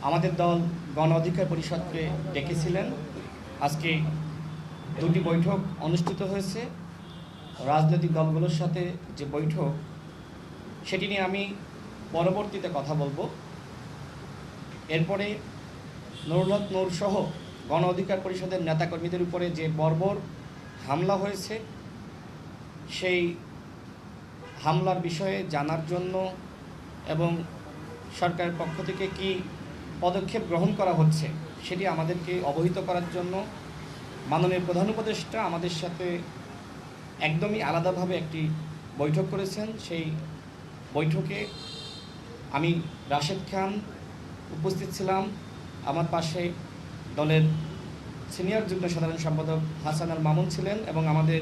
আমাদের দল গণ অধিকার পরিষদকে ডেকেছিলেন। আজকে দুটি বৈঠক অনুষ্ঠিত হয়েছে। রাজনৈতিক দলগুলোর সাথে যে বৈঠক, সেটি নিয়ে আমি পরবর্তীতে কথা বলবো। এরপরে নুরুল হক নূর সহ গণ অধিকার পরিষদের নেতাকর্মীদের উপরে যে বর্বর হামলা হয়েছে, সেই হামলার বিষয়ে জানার জন্য এবং সরকারের পক্ষ থেকে কি পদক্ষেপ গ্রহণ করা হচ্ছে সেটি আমাদেরকে অবহিত করার জন্য মাননীয় প্রধান উপদেষ্টা আমাদের সাথে একদমই আলাদাভাবে একটি বৈঠক করেছেন। সেই বৈঠকে আমি রাশেদ খান উপস্থিত ছিলাম, আমার পাশে দলের সিনিয়র যুগ্ম সাধারণ সম্পাদক হাসান আল মামুন ছিলেন এবং আমাদের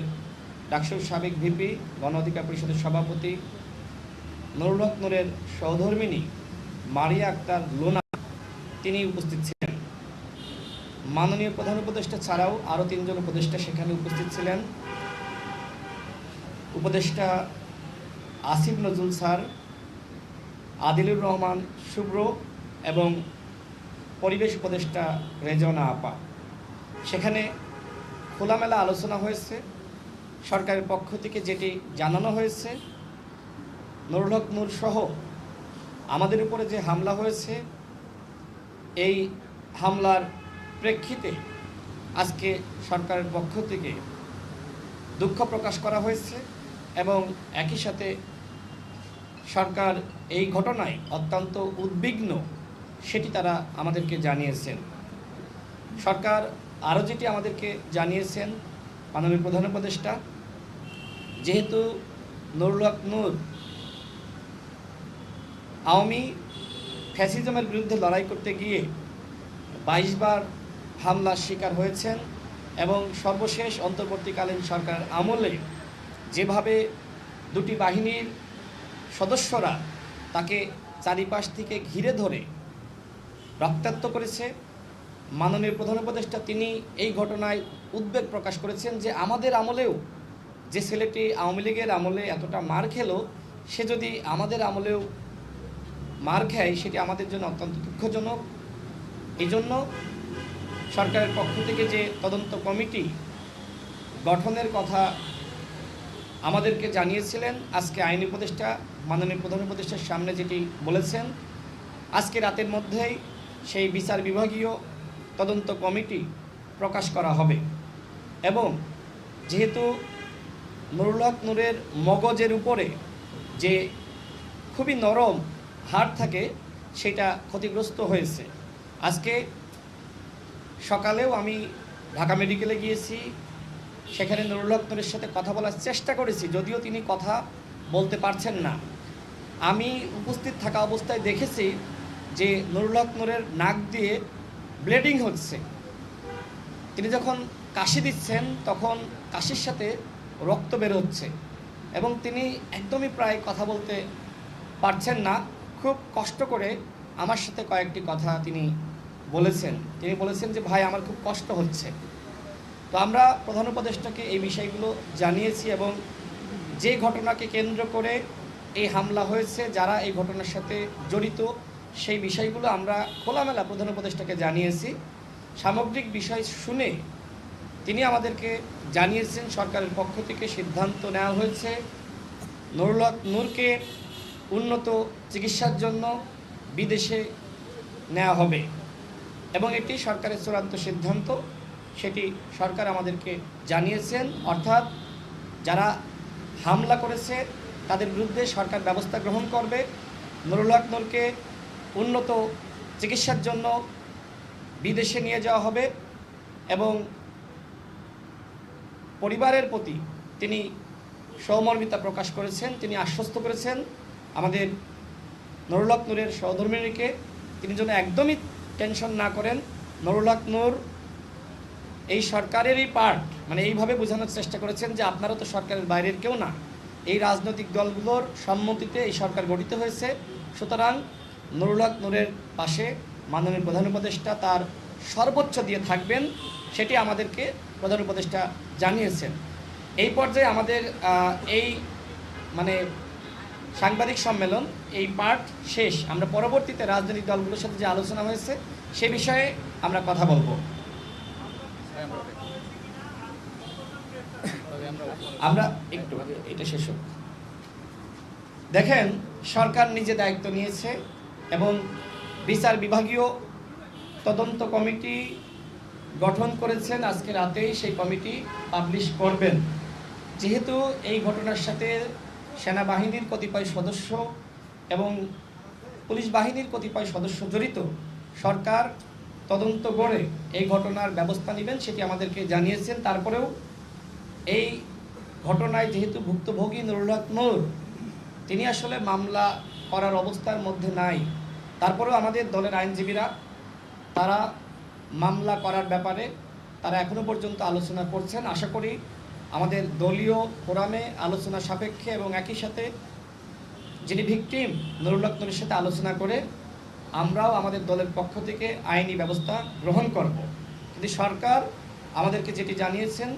ডাকসুর সাবেক ভিপি গণ অধিকার পরিষদের সভাপতি নুরুল হক নূরের সহধর্মিণী মারিয়া আক্তার লোনা তিনি উপস্থিত ছিলেন। মাননীয় প্রধান উপদেষ্টা ছাড়াও আরও 3 জন উপদেষ্টা সেখানে উপস্থিত ছিলেন। উপদেষ্টা আসিফ নজরুল স্যার, আদিলুর রহমান শুভ্র এবং পরিবেশ উপদেষ্টা রেজওয়ানা আপা। সেখানে খোলামেলা আলোচনা হয়েছে। সরকারের পক্ষ থেকে যেটি জানানো হয়েছে, নুরুল হক নূর সহ আমাদের উপরে যে হামলা হয়েছে, এই হামলার প্রেক্ষিতে আজকে সরকারের পক্ষ থেকে দুঃখ প্রকাশ করা হয়েছে এবং একই সাথে সরকার এই ঘটনায় অত্যন্ত উদ্বিগ্ন সেটি তারা আমাদেরকে জানিয়েছেন। সরকার আরও যেটি আমাদেরকে জানিয়েছেন মাননীয় প্রধান উপদেষ্টা, যেহেতু নুরুল হক নূর আওয়ামী ফ্যাসিজমের বিরুদ্ধে লড়াই করতে গিয়ে 22 বার হামলার শিকার হয়েছেন এবং সর্বশেষ অন্তর্বর্তীকালীন সরকারের আমলে যেভাবে দুটি বাহিনীর সদস্যরা তাকে চারিপাশ থেকে ঘিরে ধরে রক্তাক্ত করেছে, মাননীয় প্রধান উপদেষ্টা তিনি এই ঘটনায় উদ্বেগ প্রকাশ করেছেন যে আমাদের আমলেও যে ছেলেটি আওয়ামী লীগের আমলে এতটা মার খেলো, সে যদি আমাদের আমলেও মার খায় সেটি আমাদের জন্য অত্যন্ত দুঃখজনক। এই জন্য সরকারের পক্ষ থেকে যে তদন্ত কমিটি গঠনের কথা আমাদেরকে জানিয়েছিলেন, আজকে আইনি উপদেষ্টা মাননীয় প্রধান উপদেষ্টার সামনে যেটি বলেছেন, আজকে রাতের মধ্যেই সেই বিচার বিভাগীয় তদন্ত কমিটি প্রকাশ করা হবে এবং যেহেতু নুরুল হক নূরের মগজের উপরে যে খুবই নরম হাড় থাকে সেটা ক্ষতিগ্রস্ত হয়েছে। আজকে সকালেও আমি ঢাকা মেডিকেলে গিয়েছি, সেখানে নুরুল হক নূরের সাথে কথা বলার চেষ্টা করেছি, যদিও তিনি কথা বলতে পারছেন না। আমি উপস্থিত থাকা অবস্থায় দেখেছি যে নুরুল হক নূরের নাক দিয়ে ব্লিডিং হচ্ছে। তিনি যখন কাশি দিচ্ছেন তখন কাশির সাথে রক্ত বের হচ্ছে এবং তিনি একদমই প্রায় কথা বলতে পারছেন না। খুব কষ্ট করে আমার সাথে কয়েকটি কথা তিনি বলেছেন। তিনি বলেছেন যে ভাই, আমার খুব কষ্ট হচ্ছে। তো আমরা প্রধান উপদেষ্টাকে এই বিষয়গুলো জানিয়েছি এবং যে ঘটনাকে কেন্দ্র করে এই হামলা হয়েছে, যারা এই ঘটনার সাথে জড়িত, সেই বিষয়গুলো আমরা খোলামেলা প্রধান উপদেষ্টাকে জানিয়েছি। সামগ্রিক বিষয় শুনে তিনি আমাদেরকে জানিয়েছেন সরকারের পক্ষ থেকে সিদ্ধান্ত নেওয়া হয়েছে নুরুল হক নূরকে উন্নত চিকিৎসার জন্য বিদেশে নেওয়া হবে এবং এটি সরকারের চূড়ান্ত সিদ্ধান্ত, সেটি সরকার আমাদেরকে জানিয়েছেন। অর্থাৎ যারা হামলা করেছে তাদের বিরুদ্ধে সরকার ব্যবস্থা গ্রহণ করবে। নুরুল হক নূরকে উন্নত চিকিৎসার জন্য বিদেশে নিয়ে যাওয়া হবে এবং পরিবারের প্রতি তিনি সহমর্মিতা প্রকাশ করেছেন। তিনি আশ্বস্ত করেছেন আমাদের নুরুল হক নূরের সহধর্মিণীকে তিনি যেন একদমই টেনশন না করেন। নুরুল হক নূর এই সরকারেরই পার্ট, মানে এইভাবে বোঝানোর চেষ্টা করেছেন যে আপনারা তো সরকারের বাইরের কেউ না, এই রাজনৈতিক দলগুলোর সম্মতিতে এই সরকার গঠিত হয়েছে, সুতরাং নুরুল হক নূরের পাশে মাননীয় প্রধান উপদেষ্টা তার সর্বোচ্চ দিয়ে থাকবেন, সেটি আমাদেরকে প্রধান উপদেষ্টা জানিয়েছেন। এই পর্যায়ে আমাদের এই সাংবাদিক সম্মেলন এই পার্ট শেষ। আমরা পরবর্তীতে রাজনৈতিক দলগুলোর সাথে যে আলোচনা হয়েছে সে বিষয়ে আমরা কথা বলবো। আমরা একটু এটা শেষ হোক। দেখেন, সরকার নিজে দায়িত্ব নিয়েছে এবং বিচার বিভাগীয় তদন্ত কমিটি গঠন করেছেন। আজকে রাতেই সেই কমিটি পাবলিশ করবেন। যেহেতু এই ঘটনার সাথে সেনাবাহিনীর কতিপয় সদস্য এবং পুলিশ বাহিনীর কতিপয় সদস্য জড়িত, সরকার তদন্ত করে এই ঘটনার ব্যবস্থা নেবেন সেটি আমাদেরকে জানিয়েছেন। তারপরেও এই ঘটনায় যেহেতু ভুক্তভোগী নুরুল হক নূর তিনি আসলে মামলা করার অবস্থার মধ্যে নাই, তারপরেও আমাদের দলের আইনজীবীরা তারা মামলা করার ব্যাপারে তারা এখনও পর্যন্ত আলোচনা করছেন। আশা করি আমাদের দলীয় ফোরামে আলোচনা সাপেক্ষে এবং একই সাথে যিনি ভিকটিম নুরুল হক নূরের সাথে আলোচনা করে আমরাও আমাদের দলের পক্ষ থেকে আইনি ব্যবস্থা গ্রহণ করব। কিন্তু সরকার আমাদেরকে যেটি জানিয়েছেন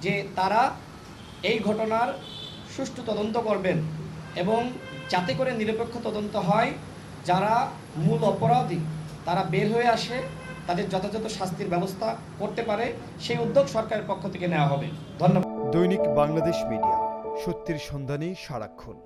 যে তারা এই ঘটনার সুষ্ঠু তদন্ত করবেন এবং যাতে করে নিরপেক্ষ তদন্ত হয়, যারা মূল অপরাধী তারা বের হয়ে আসে, তাদের যথাযথ শাস্তির ব্যবস্থা করতে পারে, সেই উদ্যোগ সরকারের পক্ষ থেকে নেওয়া হবে। ধন্যবাদ। দৈনিক বাংলাদেশ মিডিয়া, সত্যের সন্ধানে সারাক্ষণ।